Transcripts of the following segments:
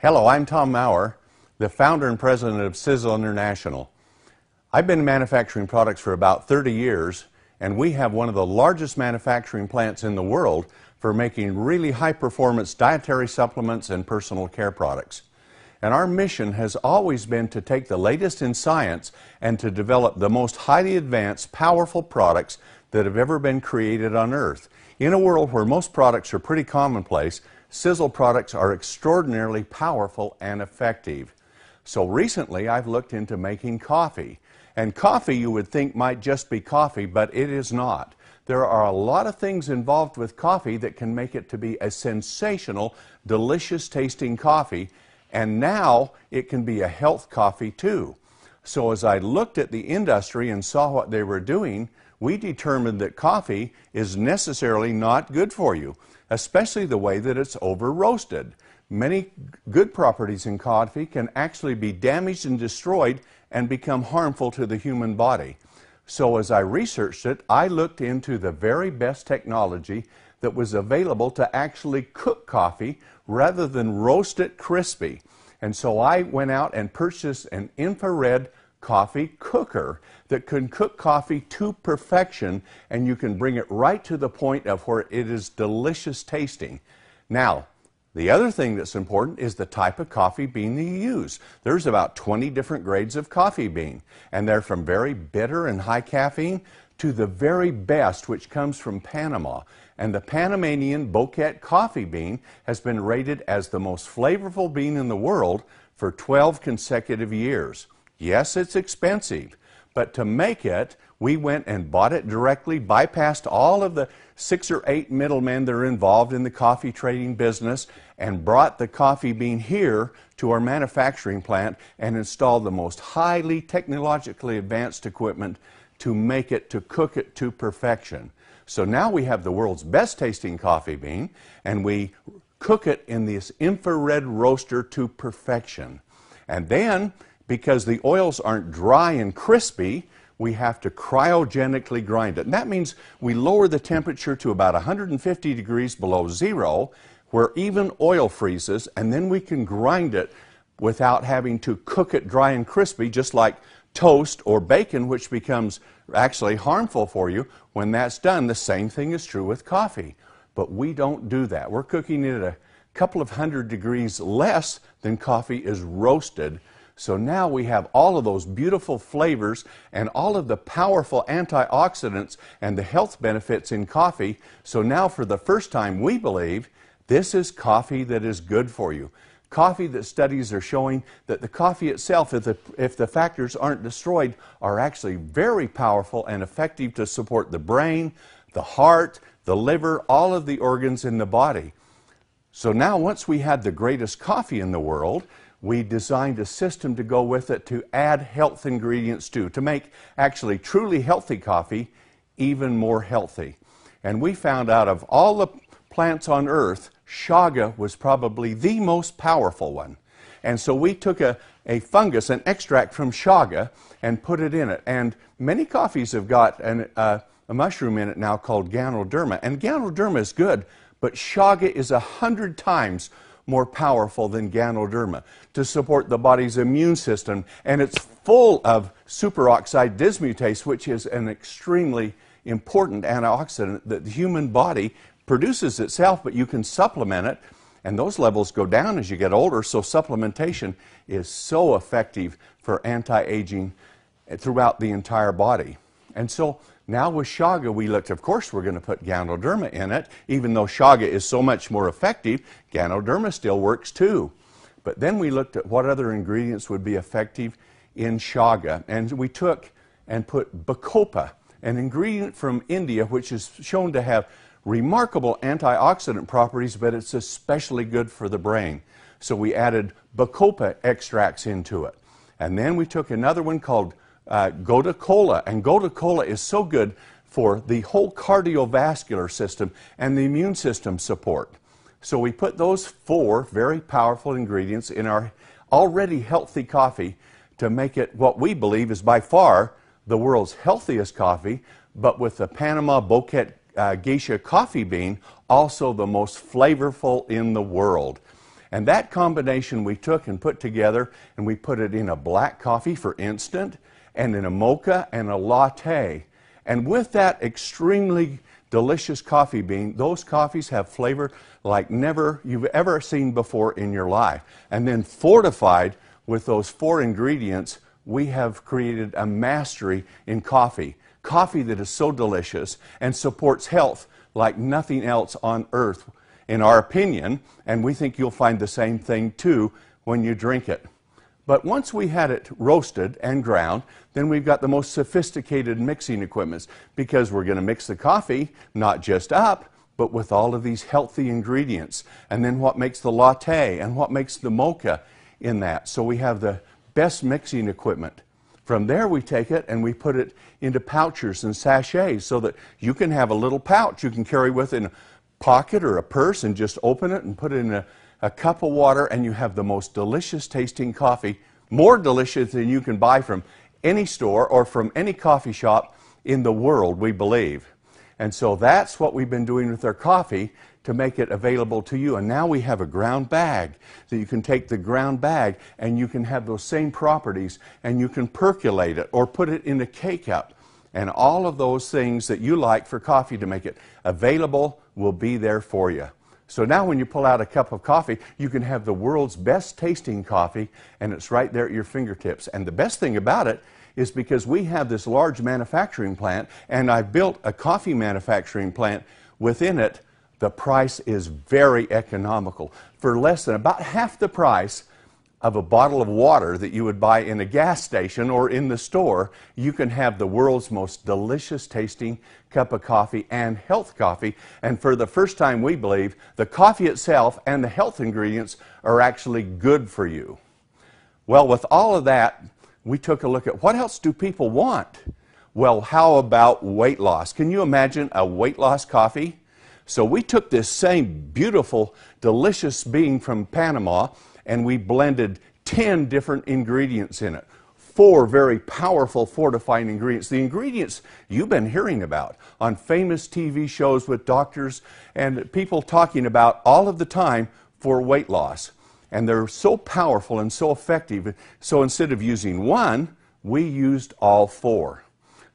Hello, I'm Tom Maurer, the founder and president of Sisel International. I've been manufacturing products for about 30 years, and we have one of the largest manufacturing plants in the world for making really high-performance dietary supplements and personal care products. And our mission has always been to take the latest in science and to develop the most highly advanced, powerful products that have ever been created on Earth. In a world where most products are pretty commonplace, Sisel products are extraordinarily powerful and effective. So recently I've looked into making coffee. And coffee you would think might just be coffee, but it is not. There are a lot of things involved with coffee that can make it to be a sensational, delicious tasting coffee. And now it can be a health coffee too. So as I looked at the industry and saw what they were doing, we determined that coffee is necessarily not good for you, especially the way that it's over-roasted. Many good properties in coffee can actually be damaged and destroyed and become harmful to the human body. So as I researched it, I looked into the very best technology that was available to actually cook coffee rather than roast it crispy. And so I went out and purchased an infrared coffee cooker that can cook coffee to perfection, and you can bring it right to the point of where it is delicious tasting. Now, the other thing that's important is the type of coffee bean that you use. There's about 20 different grades of coffee bean, and they're from very bitter and high caffeine to the very best, which comes from Panama. And the Panamanian bouquet coffee bean has been rated as the most flavorful bean in the world for 12 consecutive years. Yes, it's expensive, but to make it, we went and bought it directly, bypassed all of the 6 or 8 middlemen that are involved in the coffee trading business, and brought the coffee bean here to our manufacturing plant and installed the most highly technologically advanced equipment to make it, to cook it to perfection. So now we have the world's best tasting coffee bean, and we cook it in this infrared roaster to perfection. And then, because the oils aren't dry and crispy, we have to cryogenically grind it. And that means we lower the temperature to about 150 degrees below zero, where even oil freezes, and then we can grind it without having to cook it dry and crispy, just like toast or bacon, which becomes actually harmful for you. When that's done, the same thing is true with coffee. But we don't do that. We're cooking it at a couple of hundred degrees less than coffee is roasted. So now we have all of those beautiful flavors and all of the powerful antioxidants and the health benefits in coffee. So now for the first time, we believe this is coffee that is good for you. Coffee that studies are showing that the coffee itself, if the factors aren't destroyed, are actually very powerful and effective to support the brain, the heart, the liver, all of the organs in the body. So now once we had the greatest coffee in the world, we designed a system to go with it to add health ingredients to make actually truly healthy coffee even more healthy. And we found out of all the plants on Earth, chaga was probably the most powerful one. And so we took a fungus, an extract from chaga, and put it in it. And many coffees have got a mushroom in it now called Ganoderma. And Ganoderma is good, but chaga is 100 times more powerful than Ganoderma to support the body's immune system. And it's full of superoxide dismutase, which is an extremely important antioxidant that the human body produces itself, but you can supplement it, and those levels go down as you get older. So supplementation is so effective for anti-aging throughout the entire body. And so now with chaga, we looked, of course, we're going to put Ganoderma in it. Even though chaga is so much more effective, Ganoderma still works too. But then we looked at what other ingredients would be effective in chaga. And we took and put bacopa, an ingredient from India, which is shown to have remarkable antioxidant properties, but it's especially good for the brain. So we added bacopa extracts into it. And then we took another one called Gotu Kola, and Gotu Kola is so good for the whole cardiovascular system and the immune system support. So we put those 4 very powerful ingredients in our already healthy coffee to make it what we believe is by far the world's healthiest coffee, but with the Panama bouquet geisha coffee bean, also the most flavorful in the world. And that combination we took and put together, and we put it in a black coffee for instant, and in a mocha and a latte. And with that extremely delicious coffee bean, those coffees have flavor like never you've ever seen before in your life. And then fortified with those 4 ingredients, we have created a mastery in coffee. Coffee that is so delicious and supports health like nothing else on earth, in our opinion, and we think you'll find the same thing too when you drink it. But once we had it roasted and ground, then we've got the most sophisticated mixing equipment, because we're going to mix the coffee not just up, but with all of these healthy ingredients. And then what makes the latte and what makes the mocha in that. So we have the best mixing equipment. From there we take it and we put it into pouches and sachets so that you can have a little pouch you can carry with in a pocket or a purse and just open it and put it in a cup of water, and you have the most delicious tasting coffee, more delicious than you can buy from any store or from any coffee shop in the world, we believe. And so that's what we've been doing with our coffee to make it available to you. And now we have a ground bag that you can take the ground bag and you can have those same properties, and you can percolate it or put it in a K-cup. And all of those things that you like for coffee to make it available will be there for you. So now when you pull out a cup of coffee, you can have the world's best tasting coffee, and it's right there at your fingertips. And the best thing about it is because we have this large manufacturing plant, and I've built a coffee manufacturing plant within it, the price is very economical. For less than about half the price of a bottle of water that you would buy in a gas station or in the store, you can have the world's most delicious tasting cup of coffee and health coffee. And for the first time, we believe the coffee itself and the health ingredients are actually good for you. Well, with all of that, we took a look at what else do people want? Well, how about weight loss? Can you imagine a weight loss coffee? So we took this same beautiful, delicious bean from Panama, and we blended 10 different ingredients in it. 4 very powerful fortifying ingredients. The ingredients you've been hearing about on famous TV shows with doctors and people talking about all of the time for weight loss. And they're so powerful and so effective. So instead of using 1, we used all 4.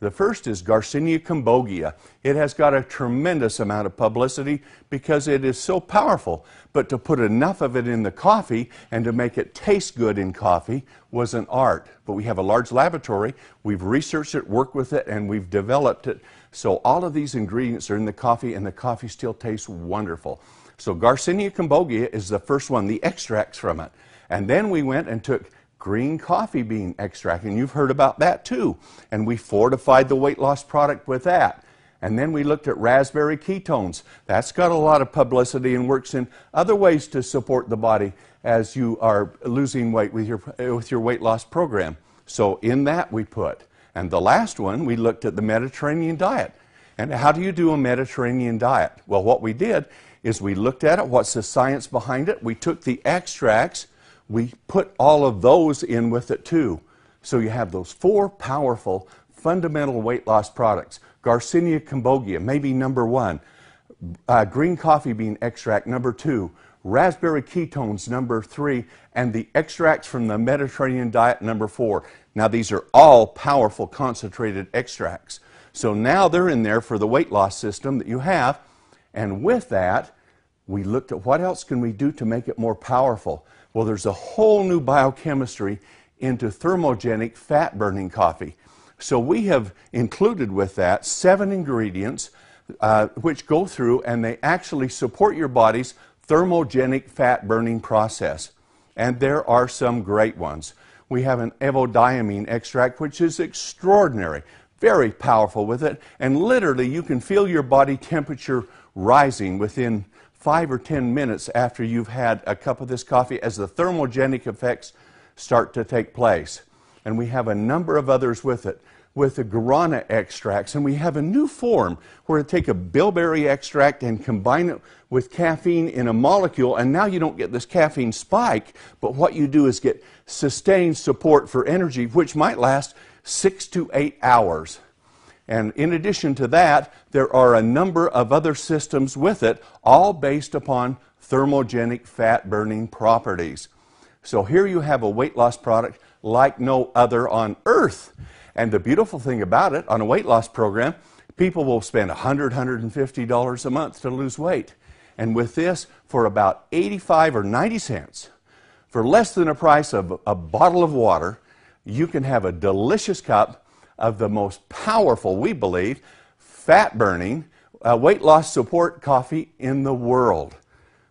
The first is Garcinia cambogia. It has got a tremendous amount of publicity because it is so powerful. But to put enough of it in the coffee and to make it taste good in coffee was an art. But we have a large laboratory. We've researched it, worked with it, and we've developed it. So all of these ingredients are in the coffee, and the coffee still tastes wonderful. So Garcinia cambogia is the first one, the extracts from it. And then we went and took green coffee bean extract, and you've heard about that too. And we fortified the weight loss product with that. And then we looked at raspberry ketones. That's got a lot of publicity and works in other ways to support the body as you are losing weight with your weight loss program. So in that we put. And the last one, we looked at the Mediterranean diet. And how do you do a Mediterranean diet? Well, what we did is we looked at it, what's the science behind it. We took the extracts, we put all of those in with it too. So you have those 4 powerful fundamental weight loss products. Garcinia cambogia, maybe number 1. Green coffee bean extract, number 2. Raspberry ketones, number 3. And the extracts from the Mediterranean diet, number 4. Now these are all powerful concentrated extracts. So now they're in there for the weight loss system that you have. And with that, we looked at what else can we do to make it more powerful. Well, there's a whole new biochemistry into thermogenic fat-burning coffee. So we have included with that 7 ingredients which go through and they actually support your body's thermogenic fat-burning process. And there are some great ones. We have an evodiamine extract, which is extraordinary, very powerful with it, and literally you can feel your body temperature rising within 5 or 10 minutes after you've had a cup of this coffee as the thermogenic effects start to take place. And we have a number of others with it, with the guarana extracts. And we have a new form where we take a bilberry extract and combine it with caffeine in a molecule. And now you don't get this caffeine spike, but what you do is get sustained support for energy, which might last 6 to 8 hours. And in addition to that, there are a number of other systems with it, all based upon thermogenic fat-burning properties. So here you have a weight loss product like no other on earth. And the beautiful thing about it, on a weight loss program, people will spend $100, $150 a month to lose weight. And with this, for about 85 or 90 cents, for less than the price of a bottle of water, you can have a delicious cup of the most powerful, we believe, fat-burning, weight loss support coffee in the world.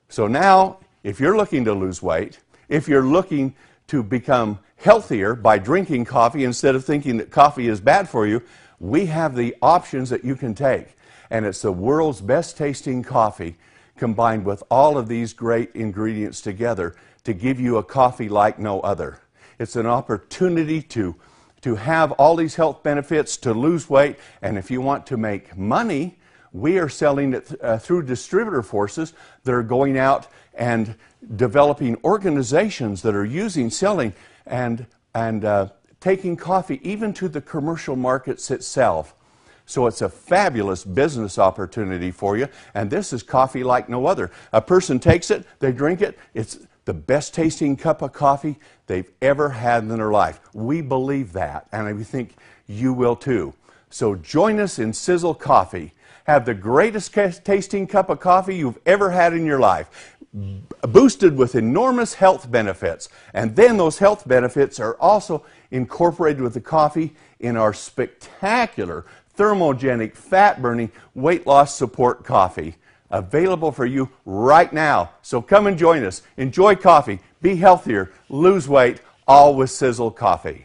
So now, if you're looking to lose weight, if you're looking to become healthier by drinking coffee instead of thinking that coffee is bad for you, we have the options that you can take. And it's the world's best tasting coffee combined with all of these great ingredients together to give you a coffee like no other. It's an opportunity to have all these health benefits, to lose weight, and if you want to make money, we are selling it through distributor forces that are going out and developing organizations that are selling, and taking coffee even to the commercial markets itself. So it's a fabulous business opportunity for you, and this is coffee like no other. A person takes it, they drink it, it's the best tasting cup of coffee they've ever had in their life. We believe that, and we think you will too. So join us in Sisel Kaffe. Have the greatest tasting cup of coffee you've ever had in your life, boosted with enormous health benefits. And then those health benefits are also incorporated with the coffee in our spectacular thermogenic, fat-burning, weight loss support coffee. Available for you right now. So come and join us. Enjoy coffee, be healthier, lose weight, all with Sisel Kaffe.